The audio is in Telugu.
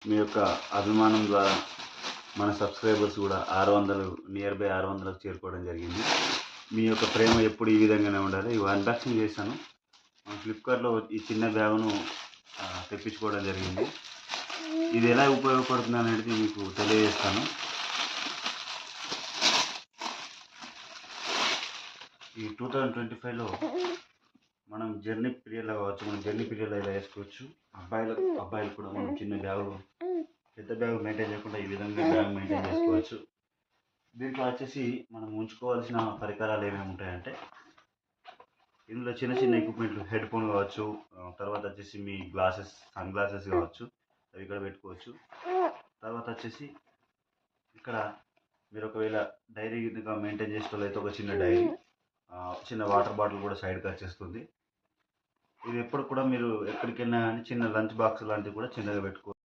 మీ యొక్క అభిమానం ద్వారా మన సబ్స్క్రైబర్స్ కూడా 600 నియర్ బై 600కు చేరుకోవడం జరిగింది. మీ యొక్క ప్రేమ ఎప్పుడు ఈ విధంగానే ఉండాలి. ఇవి అన్బాక్సింగ్ చేశాను. ఫ్లిప్కార్ట్లో ఈ చిన్న బ్యాగును తెప్పించుకోవడం జరిగింది. ఇది ఎలా ఉపయోగపడుతుంది అనేది మీకు తెలియజేస్తాను. ఈ 2025లో మనం జర్నీ పీరియడ్లో కావచ్చు, మనం జర్నీ పీరియడ్లో ఇలా వేసుకోవచ్చు. అబ్బాయిలు కూడా మనం చిన్న బ్యాగు, పెద్ద బ్యాగ్ మెయింటైన్ చేయకుండా ఈ విధంగా బ్యాగ్ మెయింటైన్ చేసుకోవచ్చు. దీంట్లో వచ్చేసి మనం ఉంచుకోవాల్సిన పరికరాలు ఏమేమి ఉంటాయంటే, ఇందులో చిన్న చిన్న ఎక్విప్మెంట్లు, హెడ్ ఫోన్ కావచ్చు, తర్వాత వచ్చేసి మీ సన్ గ్లాసెస్ కావచ్చు, అవి ఇక్కడ పెట్టుకోవచ్చు. తర్వాత వచ్చేసి ఇక్కడ మీరు ఒకవేళ డైరీ మెయింటైన్ చేసేటోళ్ళైతే ఒక చిన్న డైరీ, చిన్న వాటర్ బాటిల్ కూడా సైడ్కి వచ్చేస్తుంది. ఇది ఎప్పుడు కూడా మీరు ఎక్కడికి వెళ్ళినా కానీ చిన్న లంచ్ బాక్స్ లాంటివి కూడా చిన్నగా పెట్టుకోవచ్చు.